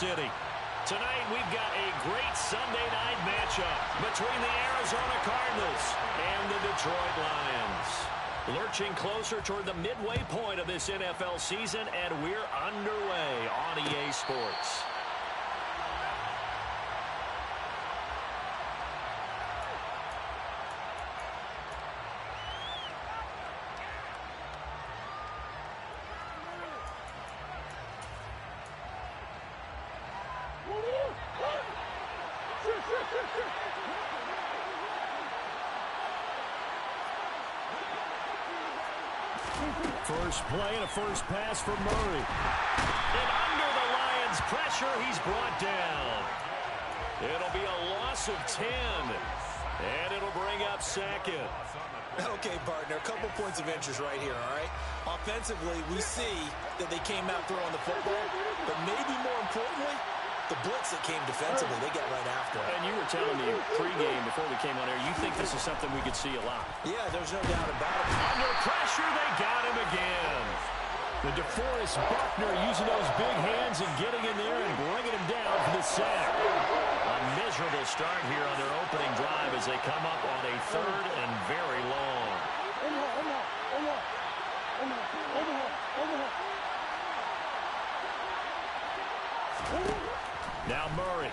City. Tonight, we've got a great Sunday night matchup between the Arizona Cardinals and the Detroit Lions. Lurching closer toward the midway point of this NFL season, and we're underway on EA Sports. First play and a first pass for Murray. And under the Lions' pressure, he's brought down. It'll be a loss of 10. And it'll bring up second. Okay, partner, a couple points of interest right here, all right? Offensively, we see that they came out throwing the football, but maybe more importantly, the blitz that came defensively, they got right after it. And you were telling me pregame before we came on air, you think this is something we could see a lot. Yeah, there's no doubt about it. Under pressure, they got him again. The DeForest Buckner using those big hands and getting in there and bringing him down for the sack. A miserable start here on their opening drive as they come up on a third and very long. Now Murray.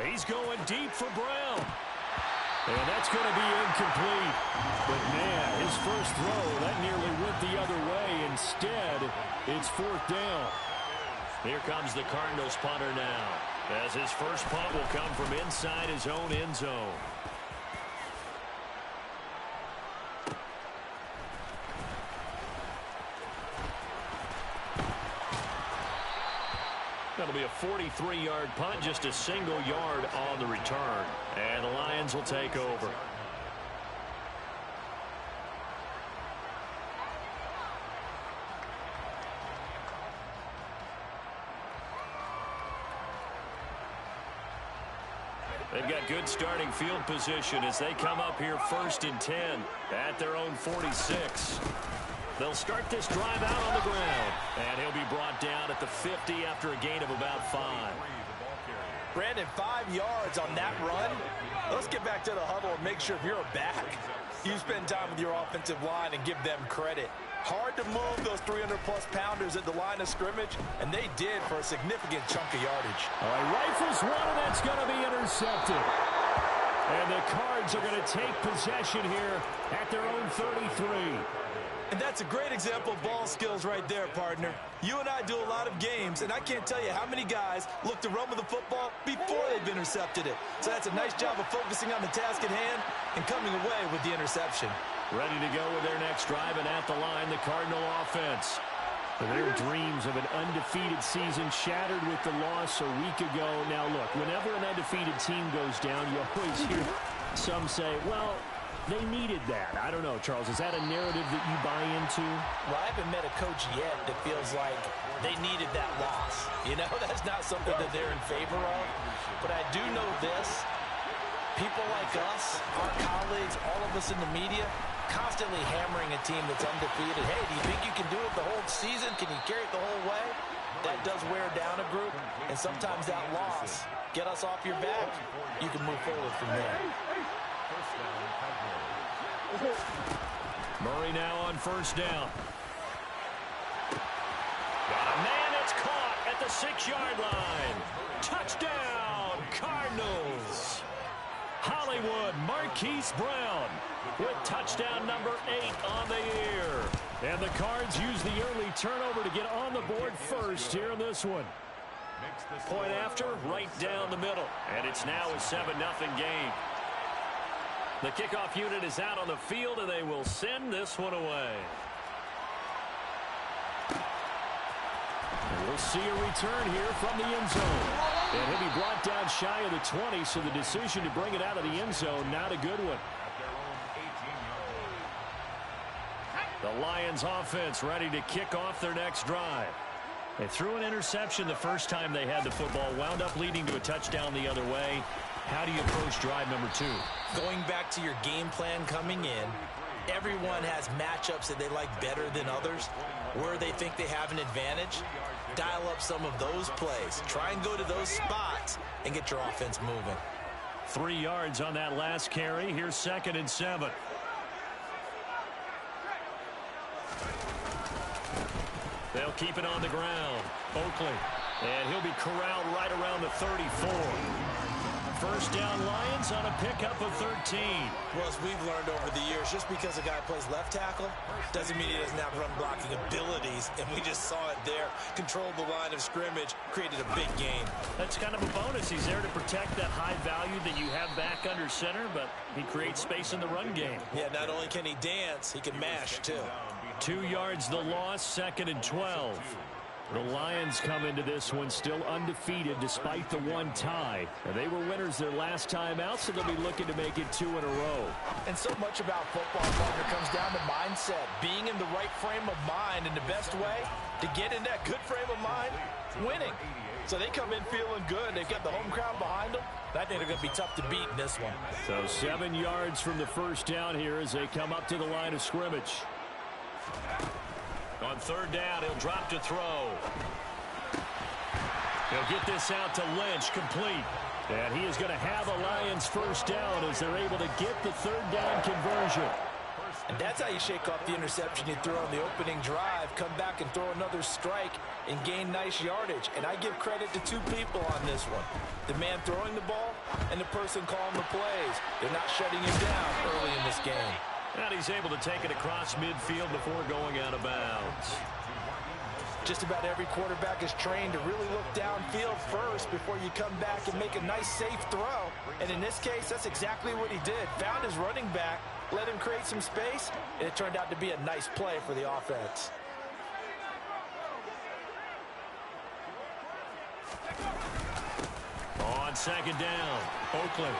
He's going deep for Brown. And that's going to be incomplete. But, man, his first throw, that nearly went the other way. Instead, it's fourth down. Here comes the Cardinals punter now, as his first punt will come from inside his own end zone. That'll be a 43-yard punt, just a single yard on the return. And the Lions will take over. They've got good starting field position as they come up here 1st and 10 at their own 46. They'll start this drive out on the ground, and he'll be brought down at the 50 after a gain of about 5. Brandon, 5 yards on that run. Let's get back to the huddle and make sure if you're a back, you spend time with your offensive line and give them credit. Hard to move those 300-plus pounders at the line of scrimmage, and they did for a significant chunk of yardage. All right, rifles one, and that's going to be intercepted. And the Cards are going to take possession here at their own 33. And that's a great example of ball skills right there, partner. You and I do a lot of games, and I can't tell you how many guys look to run with the football before they've intercepted it. So that's a nice job of focusing on the task at hand and coming away with the interception. Ready to go with their next drive, and at the line, the Cardinal offense. Their dreams of an undefeated season shattered with the loss a week ago. Now, look, whenever an undefeated team goes down, you always hear some say, well, they needed that. I don't know, Charles. Is that a narrative that you buy into? Well, I haven't met a coach yet that feels like they needed that loss. You know, that's not something that they're in favor of. But I do know this. People like us, our colleagues, all of us in the media, constantly hammering a team that's undefeated. Hey, do you think you can do it the whole season? Can you carry it the whole way? That does wear down a group. And sometimes that loss, get us off your back, you can move forward from there. Murray now on 1st down. Got a man that's caught at the 6-yard line. Touchdown, Cardinals. Hollywood Marquise Brown with touchdown number 8 on the year. And the Cards use the early turnover to get on the board first here in this one. Point after, right down the middle. And it's now a 7-0 game. The kickoff unit is out on the field, and they will send this one away. And we'll see a return here from the end zone. And he'll be brought down shy of the 20, so the decision to bring it out of the end zone, not a good one. The Lions offense ready to kick off their next drive. They threw an interception the first time they had the football, wound up leading to a touchdown the other way. How do you approach drive number 2? Going back to your game plan coming in, everyone has matchups that they like better than others, where they think they have an advantage. Dial up some of those plays. Try and go to those spots and get your offense moving. 3 yards on that last carry. Here's 2nd and 7. They'll keep it on the ground. Oakley. And he'll be corralled right around the 34. First down Lions on a pickup of 13. Well, as we've learned over the years, just because a guy plays left tackle doesn't mean he doesn't have run blocking abilities. And we just saw it there. Controlled the line of scrimmage, created a big gain. That's kind of a bonus. He's there to protect that high value that you have back under center, but he creates space in the run game. Yeah, not only can he dance, he can mash too. 2 yards the loss, 2nd and 12. The Lions come into this one still undefeated despite the one tie. They were winners their last time out, so they'll be looking to make it 2 in a row. And so much about football, partner, comes down to mindset. Being in the right frame of mind, and the best way to get in that good frame of mind, winning. So they come in feeling good. They've got the home crowd behind them. I think they're going to be tough to beat in this one. So 7 yards from the first down here as they come up to the line of scrimmage. On 3rd down, he'll drop to throw. He'll get this out to Lynch, complete. And he is going to have a Lions first down as they're able to get the 3rd down conversion. And that's how you shake off the interception you throw on the opening drive, come back and throw another strike and gain nice yardage. And I give credit to 2 people on this one. The man throwing the ball and the person calling the plays. They're not shutting him down early in this game. And he's able to take it across midfield before going out of bounds. Just about every quarterback is trained to really look downfield first before you come back and make a nice, safe throw. And in this case, that's exactly what he did. Found his running back, let him create some space, and it turned out to be a nice play for the offense. On 2nd down, Oakley.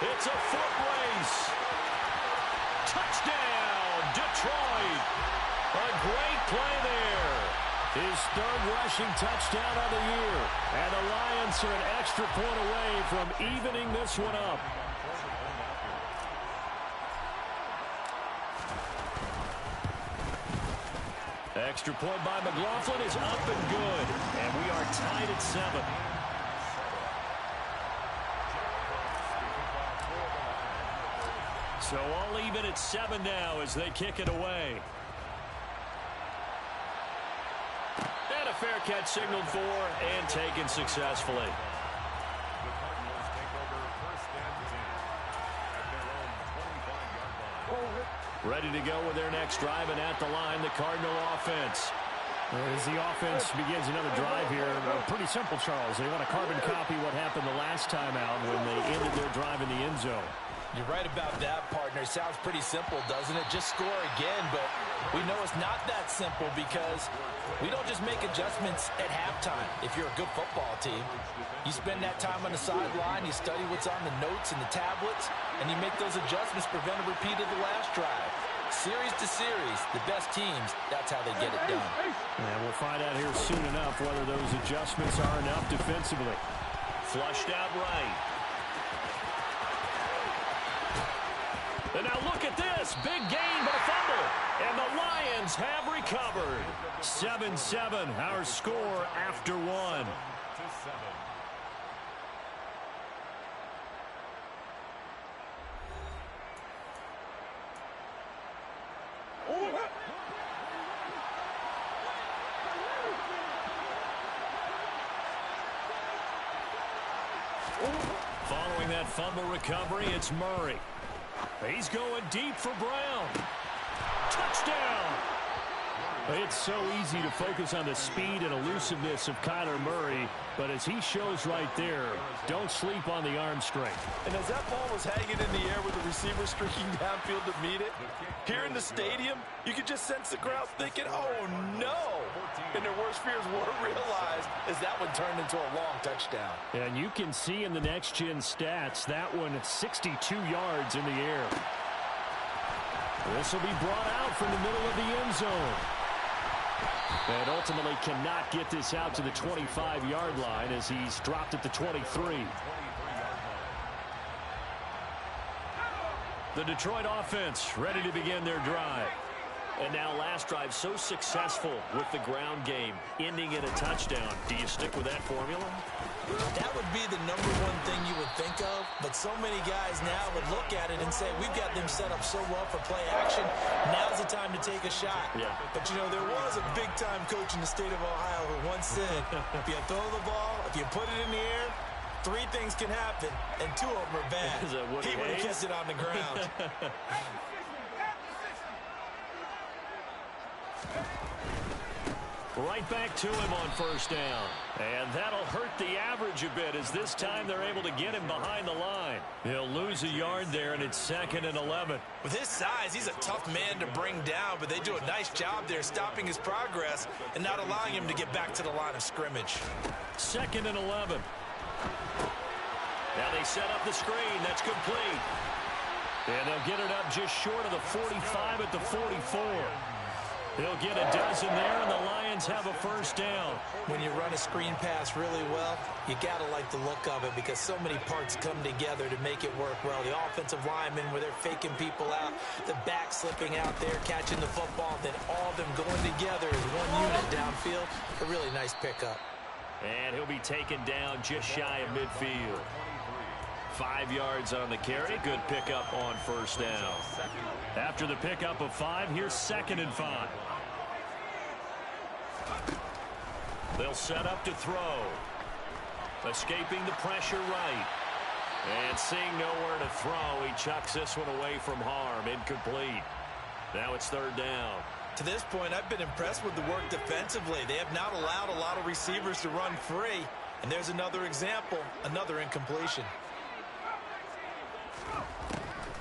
It's a foot race. Touchdown, Detroit. A great play there. His 3rd rushing touchdown of the year. And the Lions are an extra point away from evening this one up. Extra point by McLaughlin is up and good. And we are tied at 7. So all even at 7 now as they kick it away. And a fair catch signaled for and taken successfully. Ready to go with their next drive, and at the line, the Cardinal offense. As the offense begins another drive here, pretty simple, Charles. They want to carbon copy what happened the last time out when they ended their drive in the end zone. You're right about that, partner. Sounds pretty simple, doesn't it? Just score again, but we know it's not that simple because we don't just make adjustments at halftime. If you're a good football team, you spend that time on the sideline, you study what's on the notes and the tablets, and you make those adjustments, prevent a repeat of the last drive. Series to series, the best teams, that's how they get it done. And we'll find out here soon enough whether those adjustments are enough defensively. Flushed out right. And now look at this. Big gain, but a fumble. And the Lions have recovered. 7-7, our score after 1. Following that fumble recovery, it's Murray. He's going deep for Brown. Touchdown! It's so easy to focus on the speed and elusiveness of Kyler Murray, but as he shows right there, don't sleep on the arm strength. And as that ball was hanging in the air with the receiver streaking downfield to meet it, here in the stadium, you could just sense the crowd thinking, oh no! And their worst fears were realized as that one turned into a long touchdown. And you can see in the next-gen stats, that one 62 yards in the air. This will be brought out from the middle of the end zone. And ultimately cannot get this out to the 25-yard line as he's dropped at the 23. The Detroit offense ready to begin their drive. And now last drive so successful with the ground game, ending in a touchdown. Do you stick with that formula? That would be the number one thing you would think of, but so many guys now would look at it and say, we've got them set up so well for play action, now's the time to take a shot. Yeah. But, you know, there was a big-time coach in the state of Ohio who once said, if you throw the ball, if you put it in the air, 3 things can happen, and 2 of them are bad. He would have kept it on the ground. Right back to him on first down. And that'll hurt the average a bit as this time they're able to get him behind the line. He'll lose a yard there, and it's 2nd and 11. With his size, he's a tough man to bring down, but they do a nice job there stopping his progress and not allowing him to get back to the line of scrimmage. 2nd and 11. Now they set up the screen. That's complete. And they'll get it up just short of the 45 at the 44. He'll get a dozen there, and the Lions have a first down. When you run a screen pass really well, you got to like the look of it because so many parts come together to make it work well. The offensive linemen, where they're faking people out, the back slipping out there, catching the football, then all of them going together as one unit downfield. A really nice pickup. And he'll be taken down just shy of midfield. 5 yards on the carry. Good pickup on first down. After the pickup of 5, here's 2nd and 5. They'll set up to throw. Escaping the pressure right. And seeing nowhere to throw, he chucks this one away from harm. Incomplete. Now it's 3rd down. To this point, I've been impressed with the work defensively. They have not allowed a lot of receivers to run free. And there's another example, another incompletion.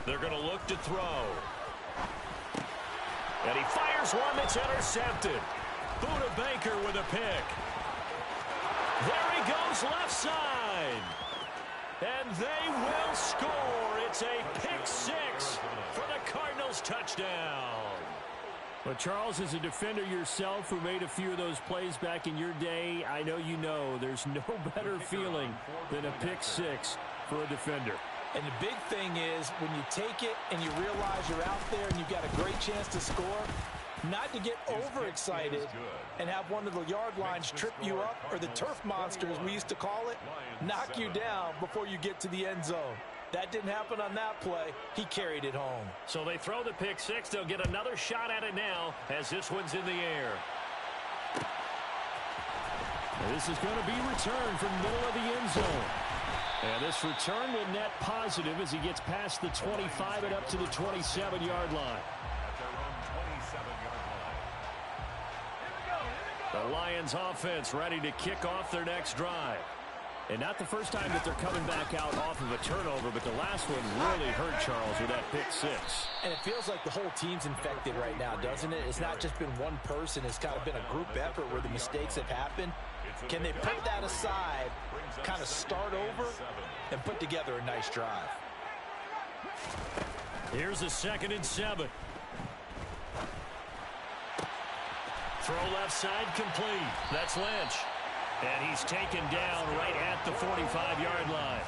They're going to look to throw. And he fires one that's intercepted. Buda Baker with a pick. There he goes left side. And they will score. It's a pick 6 for the Cardinals touchdown. But Charles, as a defender yourself who made a few of those plays back in your day, I know you know there's no better feeling than a pick 6 for a defender. And the big thing is when you take it and you realize you're out there and you've got a great chance to score, not to get overexcited and have one of the yard lines trip you up, or the turf monster, as we used to call it, knock you down before you get to the end zone. That didn't happen on that play. He carried it home. So they throw the pick 6. They'll get another shot at it now as this one's in the air. This is going to be returned from the middle of the end zone. And this return will net positive as he gets past the 25 and up to the 27-yard line. The Lions offense ready to kick off their next drive. And not the first time that they're coming back out off of a turnover, but the last one really hurt Charles with that pick 6. And it feels like the whole team's infected right now, doesn't it? It's not just been one person. It's kind of been a group effort where the mistakes have happened. Can they put that aside, kind of start over, and put together a nice drive? Here's a 2nd and 7. Throw left side complete. That's Lynch. And he's taken down right at the 45-yard line.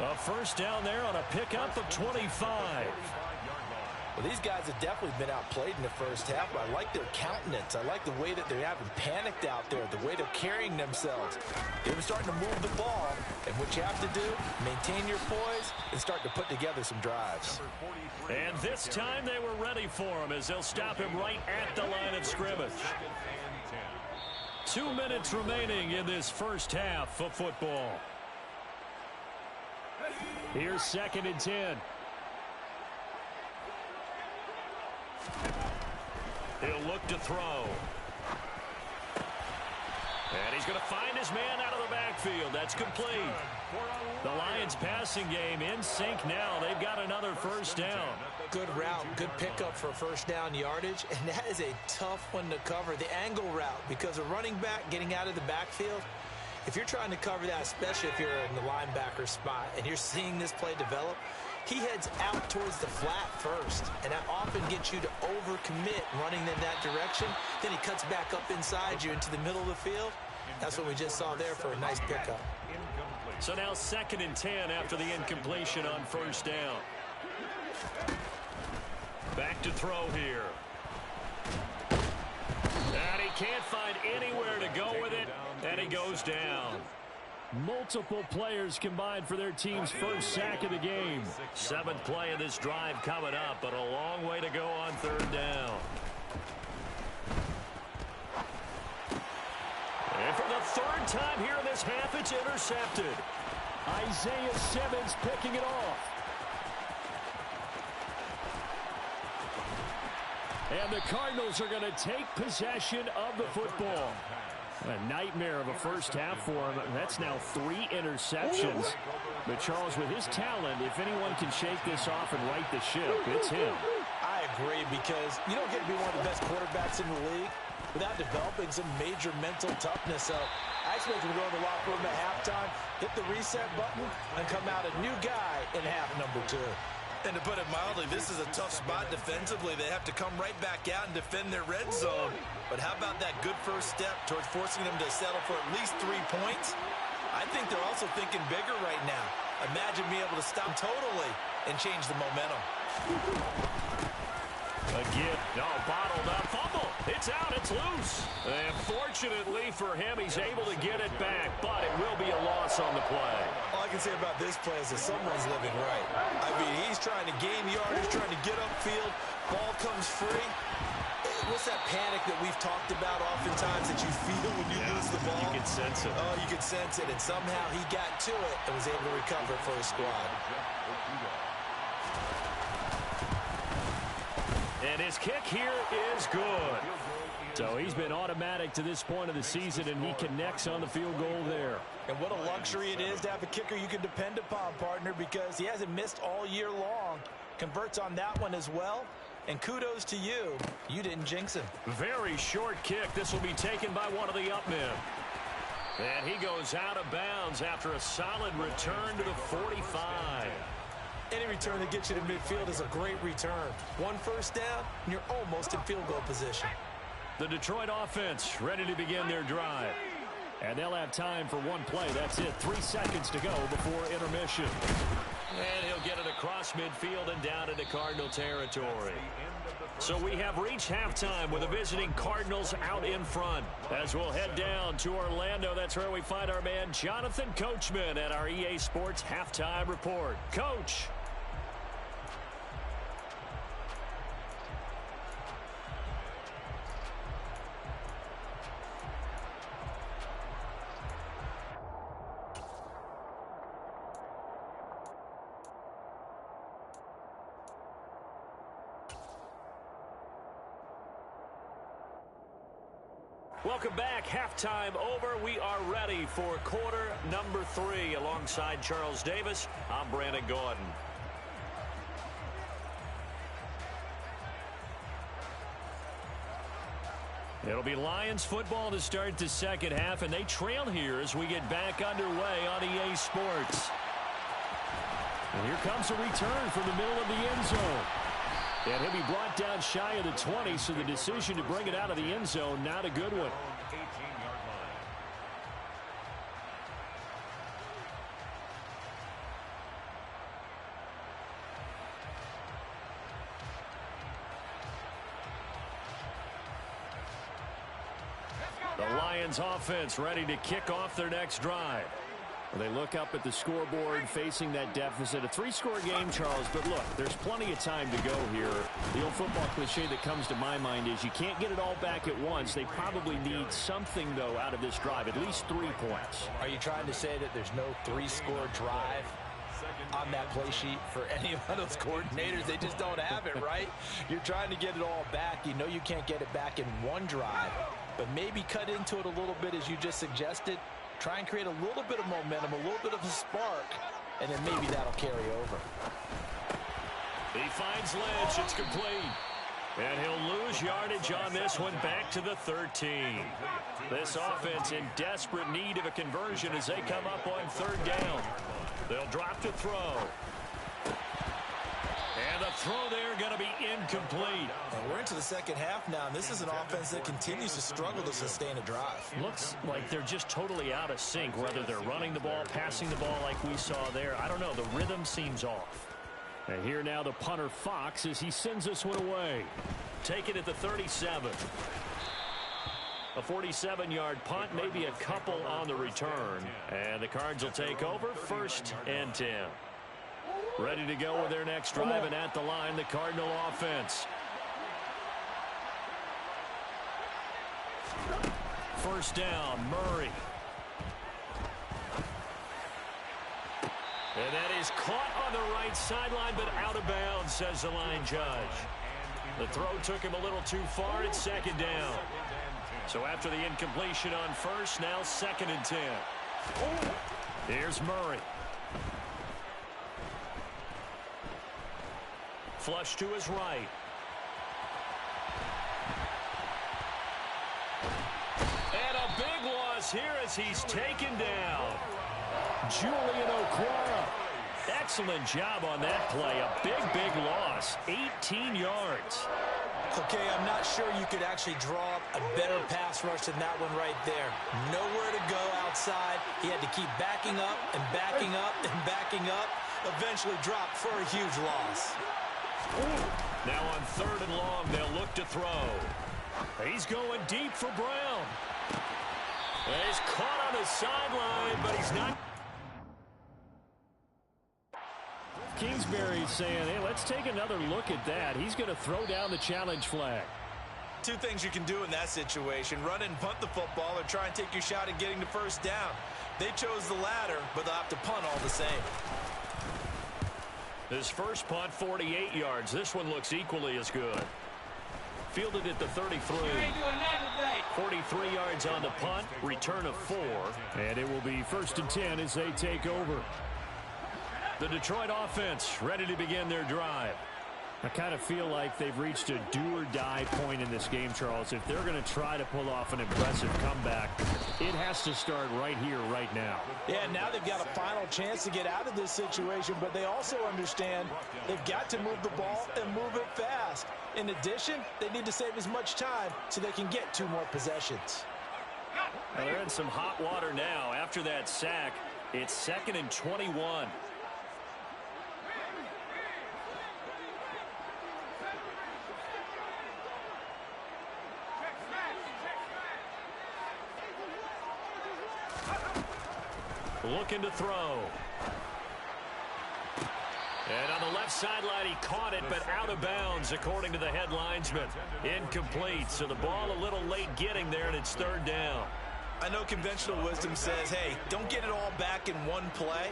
A first down there on a pickup of 25. Well, these guys have definitely been outplayed in the first half, but I like their countenance. I like the way that they're having panicked out there, the way they're carrying themselves. They've been starting to move the ball, and what you have to do, maintain your poise and start to put together some drives. And this time they were ready for him as they'll stop him right at the line of scrimmage. 2 minutes remaining in this first half of football. Here's 2nd and 10. He'll look to throw. And he's going to find his man out of the backfield. That's complete. The Lions passing game in sync now. They've got another first down. Good route, good pickup for first down yardage, and that is a tough one to cover, the angle route, because a running back getting out of the backfield, if you're trying to cover that, especially if you're in the linebacker spot and you're seeing this play develop, he heads out towards the flat first, and that often gets you to overcommit running in that direction. Then he cuts back up inside you into the middle of the field. That's what we just saw there for a nice pickup. So now 2nd and 10 after the incompletion on first down. Back to throw here. And he can't find anywhere to go with it, and he goes down. Multiple players combined for their team's first sack of the game. 7th play of this drive coming up, but a long way to go on 3rd down. And for the 3rd time here in this half, it's intercepted. Isaiah Simmons picking it off. And the Cardinals are going to take possession of the football. A nightmare of a first half for him. That's now 3 interceptions. But Charles, with his talent, if anyone can shake this off and right the ship, it's him. I agree, because you don't get to be one of the best quarterbacks in the league without developing some major mental toughness. So I expect him to go in the locker room at halftime, hit the reset button, and come out a new guy in half number 2. And to put it mildly, this is a tough spot defensively. They have to come right back out and defend their red zone. But how about that good first step towards forcing them to settle for at least 3 points? I think they're also thinking bigger right now. Imagine being able to stop totally and change the momentum. Again, no, bottled up, fumble. It's out, it's loose. And fortunately for him, he's able to get it back, but it will be a loss on the play. All I can say about this play is that someone's living right. I mean, he's trying to gain yardage, trying to get upfield. Ball comes free. What's that panic that we've talked about oftentimes that you feel when you lose the ball? You can sense it. Oh, you can sense it. And somehow he got to it and was able to recover for his squad. And his kick here is good. So he's been automatic to this point of the season, and he connects on the field goal there. And what a luxury it is to have a kicker you can depend upon, partner, because he hasn't missed all year long. Converts on that one as well. And kudos to you. You didn't jinx him. Very short kick. This will be taken by one of the up men. And he goes out of bounds after a solid return to the 45. Any return that gets you to midfield is a great return. 1 first down, and you're almost in field goal position. The Detroit offense ready to begin their drive. And they'll have time for 1 play. That's it. 3 seconds to go before intermission. And he'll get it across midfield and down into Cardinal territory. So we have reached halftime with the visiting Cardinals out in front. As we'll head down to Orlando, that's where we find our man Jonathan Coachman at our EA Sports Halftime Report. Coach. Welcome back. Halftime over. We are ready for quarter number 3. Alongside Charles Davis, I'm Brandon Gordon. It'll be Lions football to start the second half, and they trail here as we get back underway on EA Sports. And here comes a return from the middle of the end zone. And he'll be brought down shy of the 20, so the decision to bring it out of the end zone, not a good one. The Lions offense ready to kick off their next drive. They look up at the scoreboard facing that deficit. A 3-score game, Charles, but look, there's plenty of time to go here. The old football cliche that comes to my mind is you can't get it all back at once. They probably need something, though, out of this drive, at least 3 points. Are you trying to say that there's no 3-score drive on that play sheet for any of those coordinators? They just don't have it, right? You're trying to get it all back. You know you can't get it back in 1 drive, but maybe cut into it a little bit as you just suggested. Try and create a little bit of momentum, a little bit of a spark, and then maybe that'll carry over. He finds Lynch. It's complete. And he'll lose yardage on this one, back to the 13. This offense in desperate need of a conversion as they come up on 3rd down. They'll drop to throw. And the throw there going to be incomplete. And we're into the second half now, and this is an offense that continues to struggle to sustain a drive. Looks like they're just totally out of sync, whether they're running the ball, passing the ball like we saw there. I don't know. The rhythm seems off. And here now the punter Fox as he sends this one away. Taken at the 37. A 47-yard punt, maybe a couple on the return. And the Cards will take over 1st and 10. Ready to go with their next drive, and at the line, the Cardinal offense. First down, Murray. And that is caught on the right sideline, but out of bounds, says the line judge. The throw took him a little too far. It's 2nd down. So after the incompletion on first, now 2nd and 10. Here's Murray. Flush to his right. And a big loss here as he's taken down. Julian Okwara. Excellent job on that play. A big loss. 18 yards. Okay, I'm not sure you could actually draw up a better pass rush than that one right there. Nowhere to go outside. He had to keep backing up and backing up and backing up. Eventually dropped for a huge loss. Now on 3rd and long, they'll look to throw. He's going deep for Brown. He's caught on the sideline, but he's not. Kingsbury's saying, hey, let's take another look at that. He's going to throw down the challenge flag. Two things you can do in that situation: run and punt the football, or try and take your shot at getting the first down. They chose the latter, but they'll have to punt all the same. His first punt, 48 yards. This one looks equally as good. Fielded at the 33. 43 yards on the punt, return of 4. And it will be 1st and 10 as they take over. The Detroit offense ready to begin their drive. I kind of feel like they've reached a do-or-die point in this game, Charles. If they're going to try to pull off an impressive comeback, it has to start right here, right now. Yeah, now they've got a final chance to get out of this situation, but they also understand they've got to move the ball and move it fast. In addition, they need to save as much time so they can get 2 more possessions. Well, they're in some hot water now. After that sack, it's 2nd and 21. Looking to throw. And on the left sideline, he caught it, but out of bounds, according to the head linesman. Incomplete, so the ball a little late getting there, and it's 3rd down. I know conventional wisdom says, hey, don't get it all back in one play.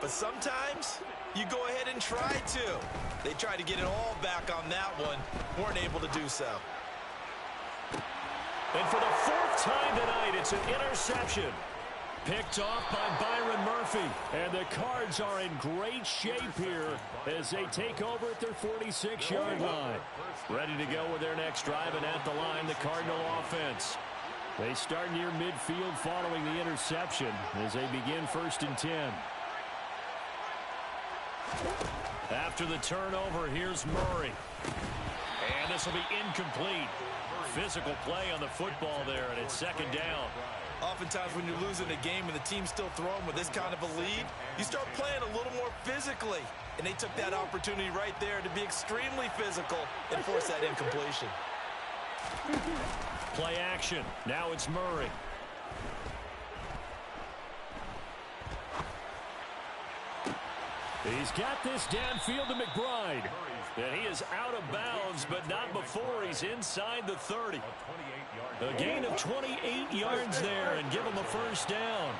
But sometimes you go ahead and try to. They tried to get it all back on that one. Weren't able to do so. And for the 4th time tonight, it's an interception. Picked off by Byron Murphy. And the Cards are in great shape here as they take over at their 46-yard line. Ready to go with their next drive, and at the line, the Cardinal offense. They start near midfield following the interception as they begin 1st and 10. After the turnover, here's Murray. And this will be incomplete. Physical play on the football there, and it's 2nd down. Oftentimes when you're losing a game and the team's still throwing with this kind of a lead, you start playing a little more physically. And they took that opportunity right there to be extremely physical and force that incompletion. Play action. Now it's Murray. He's got this downfield to McBride. And he is out of bounds, but not before he's inside the 30. A gain of 28 yards there, and give him a 1st down.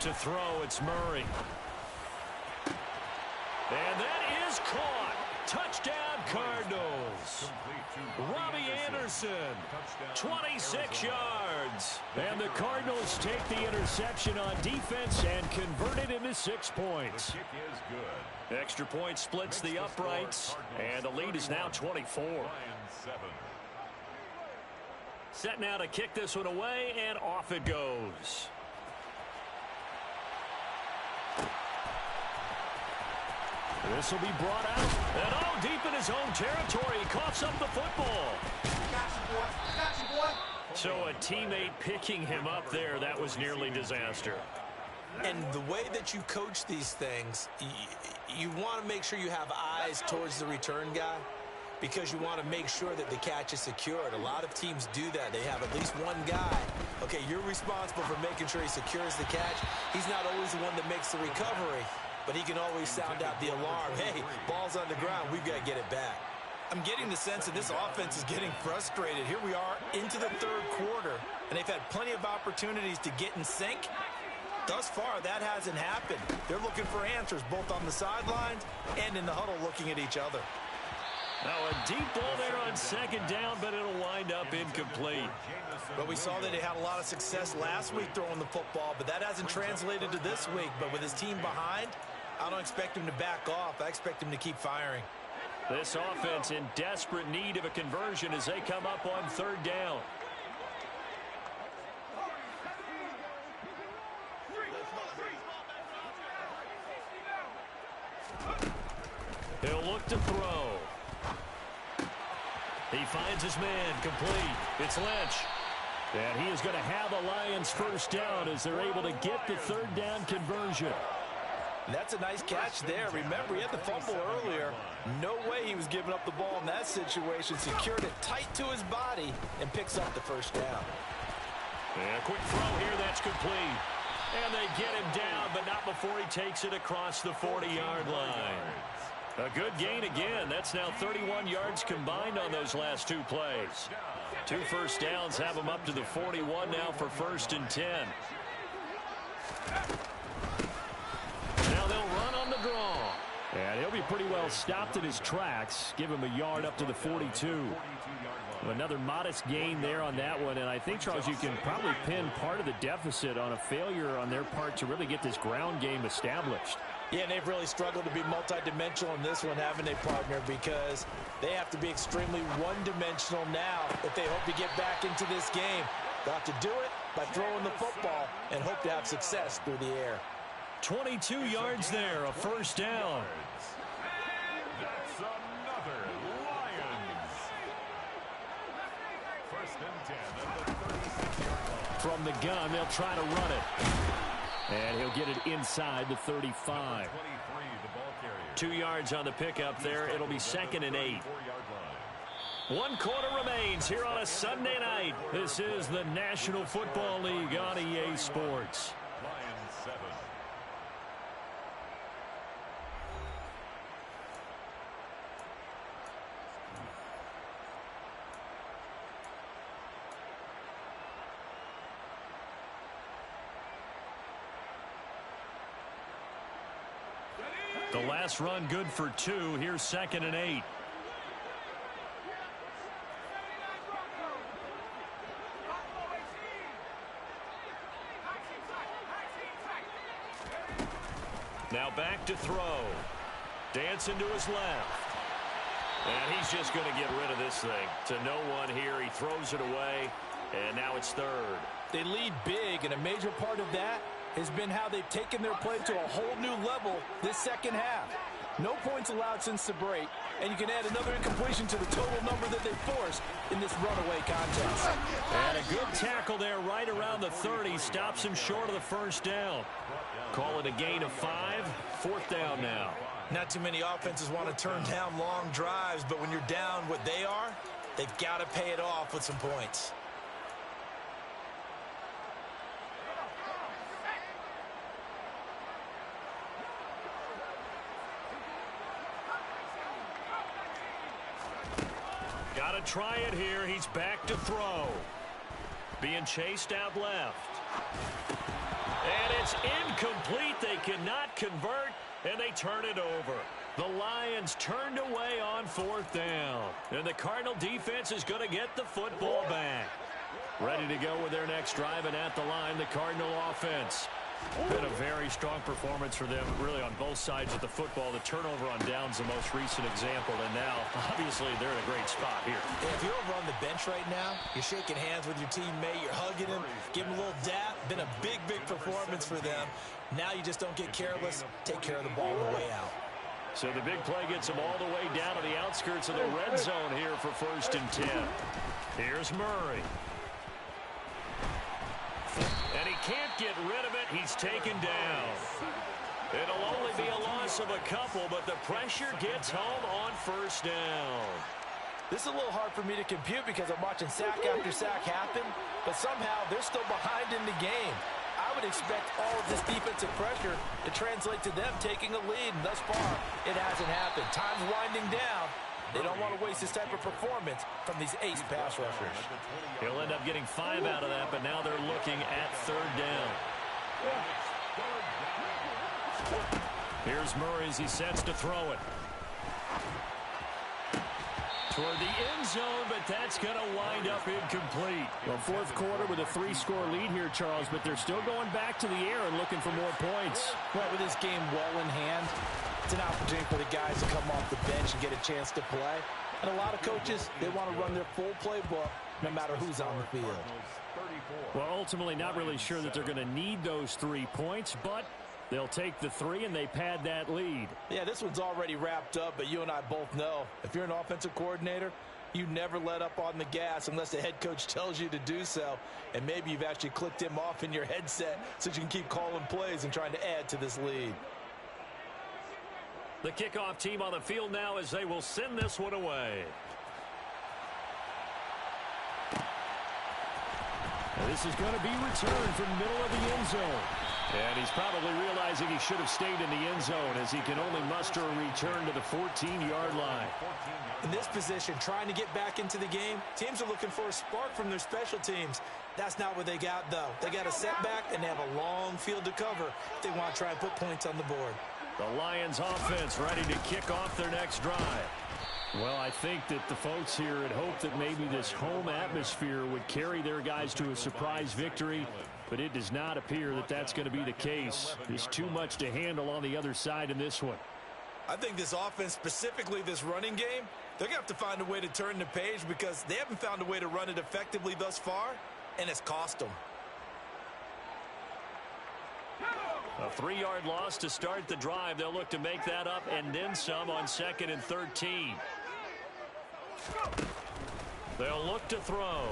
To throw, it's Murray. And that is caught. Touchdown, Cardinals. Robbie Anderson, 26 yards. And the Cardinals take the interception on defense and convert it into 6 points. Extra point splits the uprights, and the lead is now 24. Set now to kick this one away, and off it goes. This will be brought out, and deep in his own territory, he coughs up the football. So a teammate picking him up there, that was nearly disaster. And the way that you coach these things, you want to make sure you have eyes towards the return guy because you want to make sure that the catch is secured. A lot of teams do that. They have at least one guy. Okay, you're responsible for making sure he secures the catch. He's not always the one that makes the recovery, but he can always sound out the alarm. Hey, ball's on the ground. We've got to get it back. I'm getting the sense that this offense is getting frustrated. Here we are into the third quarter, and they've had plenty of opportunities to get in sync. Thus far, that hasn't happened. They're looking for answers both on the sidelines and in the huddle looking at each other. Now a deep ball there on second down, but it'll wind up incomplete. But we saw that he had a lot of success last week throwing the football, but that hasn't translated to this week. But with his team behind, I don't expect him to back off. I expect him to keep firing. This offense in desperate need of a conversion as they come up on third down. He'll look to throw. He finds his man complete. It's Lynch. And he is going to have a Lions first down as they're able to get the third down conversion. That's a nice catch there. Remember, he had the fumble earlier. No way he was giving up the ball in that situation. Secured it tight to his body and picks up the first down. And a quick throw here. That's complete. And they get him down, but not before he takes it across the 40-yard line. A good gain again. That's now 31 yards combined on those last two plays. 2 first downs have him up to the 41 now for 1st and 10. Now they'll run on the draw. And he'll be pretty well stopped in his tracks. Give him a yard up to the 42. Another modest gain there on that one. And I think, Charles, you can probably pin part of the deficit on a failure on their part to really get this ground game established. Yeah, and they've really struggled to be multidimensional in this one, haven't they, partner? Because they have to be extremely one-dimensional now if they hope to get back into this game. They'll have to do it by throwing the football and hope to have success through the air. 22 yards there, a first down. That's another Lions. 1st and 10 at the 36-yard line. From the gun, they'll try to run it. And he'll get it inside the 35. 2 yards on the pickup there. It'll be 2nd and 8. 1 quarter remains here on a Sunday night. This is the National Football League on EA Sports. Lions 7. The last run good for 2. Here's 2nd and 8. Now back to throw. Dancing to his left. And he's just going to get rid of this thing. To no one here. He throws it away. And now it's 3rd. They lead big, and a major part of that has been how they've taken their play to a whole new level this second half. No points allowed since the break, and you can add another incompletion to the total number that they forced in this runaway contest. And a good tackle there right around the 30. Stops him short of the first down. Call it a gain of 5. 4th down now. Not too many offenses want to turn down long drives, but when you're down what they are, they've got to pay it off with some points. Got to try it here. He's back to throw. Being chased out left. And it's incomplete. They cannot convert, and they turn it over. The Lions turned away on 4th down. And the Cardinal defense is going to get the football back. Ready to go with their next drive, and at the line, the Cardinal offense. Been a very strong performance for them, really, on both sides of the football. The turnover on downs, the most recent example, and now, obviously, they're in a great spot here. If you're over on the bench right now, you're shaking hands with your teammate, you're hugging him, giving him a little dap. Been a big, big performance for them. Now you just don't get careless. Take care of the ball on the way out. So the big play gets them all the way down to the outskirts of the red zone here for 1st and 10. Here's Murray. And he can't get rid of it. He's taken down. It'll only be a loss of a couple, but the pressure gets home on first down. This is a little hard for me to compute because I'm watching sack after sack happen, but somehow they're still behind in the game. I would expect all of this defensive pressure to translate to them taking a lead, and thus far, it hasn't happened. Time's winding down. They don't want to waste this type of performance from these ace pass rushers. He'll end up getting 5 out of that, but now they're looking at third down. Here's Murray as he sets to throw it. Toward the end zone, but that's going to wind up incomplete. Well, fourth quarter with a 3-score lead here, Charles, but they're still going back to the air and looking for more points. Right, with this game well in hand, it's an opportunity for the guys to come off the bench and get a chance to play. And a lot of coaches, they want to run their full playbook no matter who's on the field. Well, ultimately not really sure that they're going to need those 3 points, but they'll take the 3 and they pad that lead. Yeah, this one's already wrapped up, but you and I both know if you're an offensive coordinator, you never let up on the gas unless the head coach tells you to do so. And maybe you've actually clicked him off in your headset so you can keep calling plays and trying to add to this lead. The kickoff team on the field now as they will send this one away. This is going to be returned from middle of the end zone. And he's probably realizing he should have stayed in the end zone as he can only muster a return to the 14-yard line. In this position, trying to get back into the game, teams are looking for a spark from their special teams. That's not what they got, though. They got a setback, and they have a long field to cover if they want to try and put points on the board. The Lions offense ready to kick off their next drive. Well, I think that the folks here had hoped that maybe this home atmosphere would carry their guys to a surprise victory, but it does not appear that that's going to be the case. There's too much to handle on the other side in this one. I think this offense, specifically this running game, they're going to have to find a way to turn the page because they haven't found a way to run it effectively thus far, and it's cost them. A 3-yard loss to start the drive. They'll look to make that up and then some on 2nd and 13. They'll look to throw.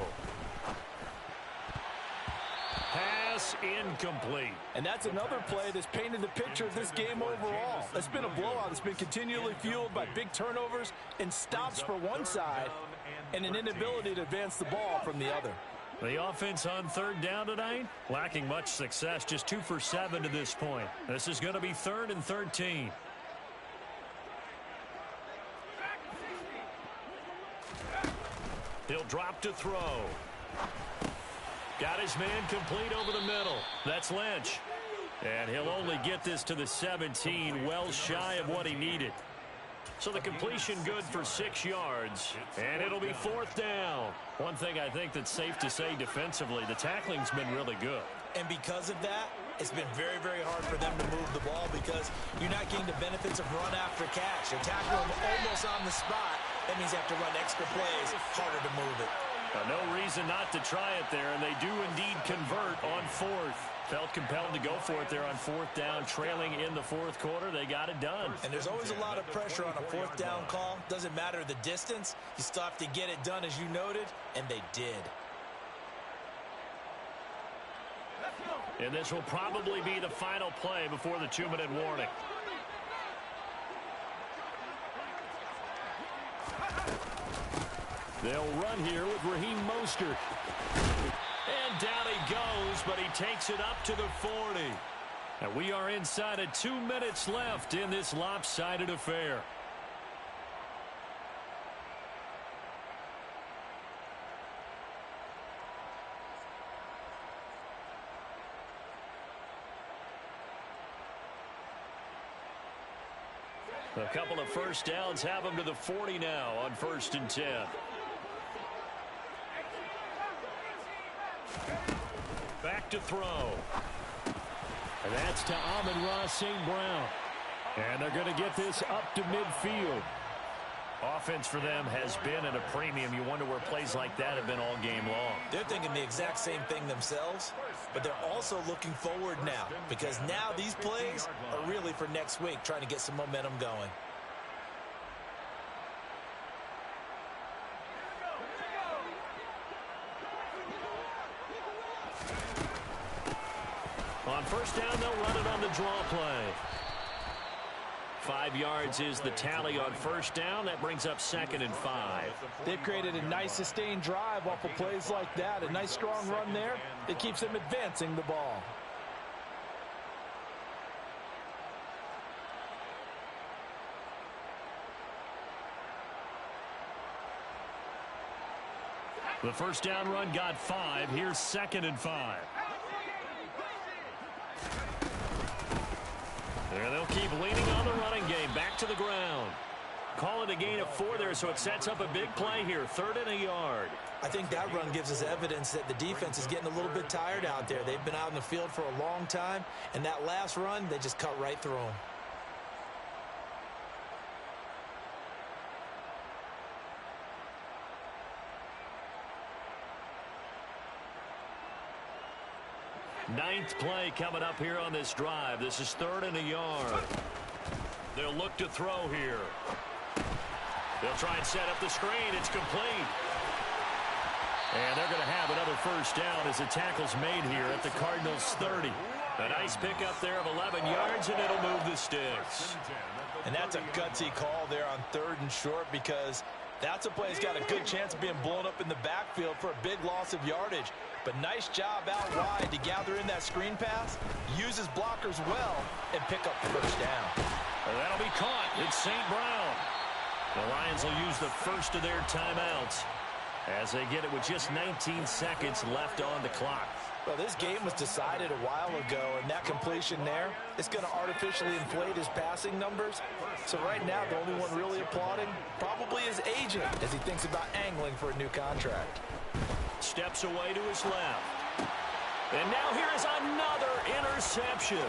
Pass incomplete. And that's another play that's painted the picture of this game overall. It's been a blowout. It's been continually fueled by big turnovers and stops for one side and an inability to advance the ball from the other. The offense on third down tonight, lacking much success, just 2 for 7 to this point. This is going to be 3rd and 13. He'll drop to throw. Got his man complete over the middle. That's Lynch. And he'll only get this to the 17, well shy of what he needed. So the completion good for 6 yards, and it'll be 4th down. One thing I think that's safe to say defensively, the tackling's been really good. And because of that, it's been very, very hard for them to move the ball because you're not getting the benefits of run after catch. You're tackling them almost on the spot. That means you have to run extra plays, harder to move it. No reason not to try it there, and they do indeed convert on 4th. Felt compelled to go for it there on 4th down, trailing in the 4th quarter. They got it done. And there's always a lot of pressure on a 4th down call. Doesn't matter the distance. You still have to get it done, as you noted, and they did. And this will probably be the final play before the 2-minute warning. They'll run here with Raheem Mostert. And down he goes, but he takes it up to the 40. And we are inside of 2 minutes left in this lopsided affair. A couple of first downs have them to the 40 now on 1st and 10. Back to throw. And that's to Amon-Ra St. Brown. And they're going to get this up to midfield. Offense for them has been at a premium. You wonder where plays like that have been all game long. They're thinking the exact same thing themselves, but they're also looking forward now because now these plays are really for next week, trying to get some momentum going. first down, they'll run it on the draw play. 5 yards is the tally on first down. That brings up 2nd and 5. They've created a nice sustained drive off of plays like that. A nice strong run there that keeps them advancing the ball. The first down run got 5. Here's 2nd and 5. And they'll keep leaning on the running game. Back to the ground. Call it a gain of 4 there, so it sets up a big play here. 3rd and a yard. I think that run gives us evidence that the defense is getting a little bit tired out there. They've been out in the field for a long time, and that last run, they just cut right through them. Ninth play coming up here on this drive. This is 3rd and a yard. They'll look to throw here. They'll try and set up the screen. It's complete. And they're going to have another first down as the tackle's made here at the Cardinals' 30. A nice pickup there of 11 yards, and it'll move the sticks. And that's a gutsy call there on 3rd and short, because that's a play that's got a good chance of being blown up in the backfield for a big loss of yardage. But nice job out wide to gather in that screen pass, use his blockers well, and pick up the first down. And that'll be caught. It's St. Brown. The Lions will use the first of their timeouts as they get it with just 19 seconds left on the clock. Well, this game was decided a while ago, and that completion there is going to artificially inflate his passing numbers. So right now, the only one really applauding probably his agent as he thinks about angling for a new contract. Steps away to his left. And now here is another interception.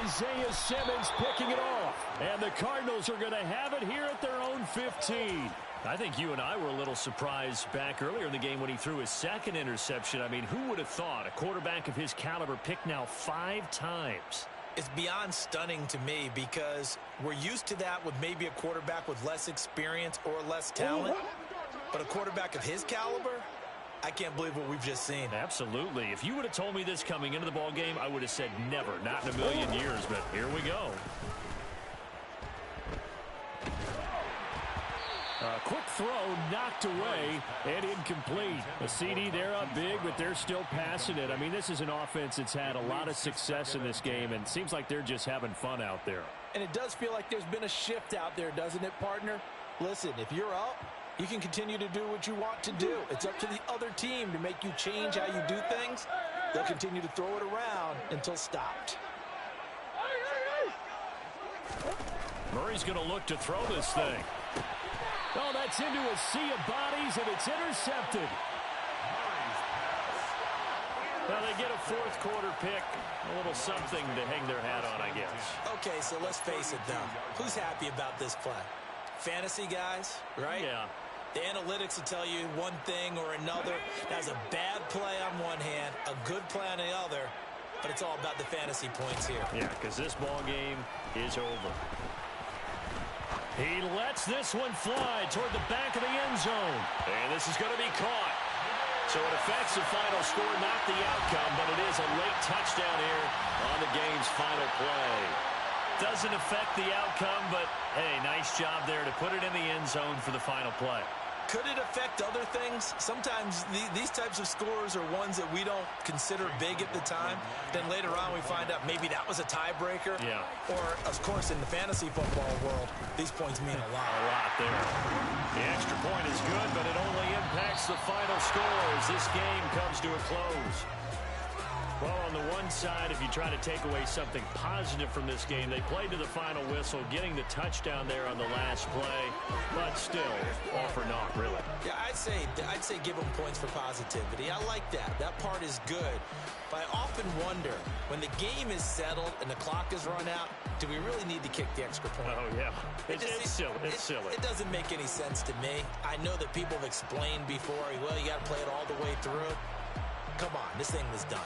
Isaiah Simmons picking it off. And the Cardinals are going to have it here at their own 15. I think you and I were a little surprised back earlier in the game when he threw his 2nd interception. I mean, who would have thought a quarterback of his caliber picked now 5 times? It's beyond stunning to me, because we're used to that with maybe a quarterback with less experience or less talent. But a quarterback of his caliber, I can't believe what we've just seen. Absolutely. If you would have told me this coming into the ball game, I would have said never, not in a million years. But here we go. A quick throw knocked away and incomplete. A CD, they're up big, but they're still passing it. I mean, this is an offense that's had a lot of success in this game, and it seems like they're just having fun out there. And it does feel like there's been a shift out there, doesn't it, partner? Listen, if you're up, you can continue to do what you want to do. It's up to the other team to make you change how you do things. They'll continue to throw it around until stopped. Murray's going to look to throw this thing. Oh, that's into a sea of bodies, and it's intercepted. Now they get a 4th quarter pick, a little something to hang their hat on, I guess. Okay, so let's face it, though. Who's happy about this play? Fantasy guys, right? Yeah. The analytics will tell you one thing or another. That's a bad play on one hand, a good play on the other, but it's all about the fantasy points here. Yeah, because this ball game is over. He lets this one fly toward the back of the end zone. And this is going to be caught. So it affects the final score, not the outcome, but it is a late touchdown here on the game's final play. Doesn't affect the outcome, but, hey, nice job there to put it in the end zone for the final play. Could it affect other things? Sometimes these types of scores are ones that we don't consider big at the time. Then later on we find out maybe that was a tiebreaker. Yeah. Or, of course, in the fantasy football world, these points mean a lot. A lot there. The extra point is good, but it only impacts the final score as this game comes to a close. Well, on the one side, if you try to take away something positive from this game, they played to the final whistle, getting the touchdown there on the last play, but still, all for naught, really. Yeah, I'd say give them points for positivity. I like that. That part is good. But I often wonder, when the game is settled and the clock is run out, do we really need to kick the extra point? Oh, yeah. It's silly. It's silly. It doesn't make any sense to me. I know that people have explained before, well, you got to play it all the way through. Come on, this thing was done.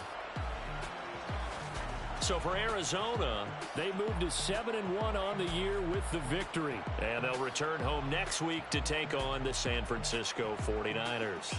So for Arizona, they moved to 7-1 on the year with the victory. And they'll return home next week to take on the San Francisco 49ers.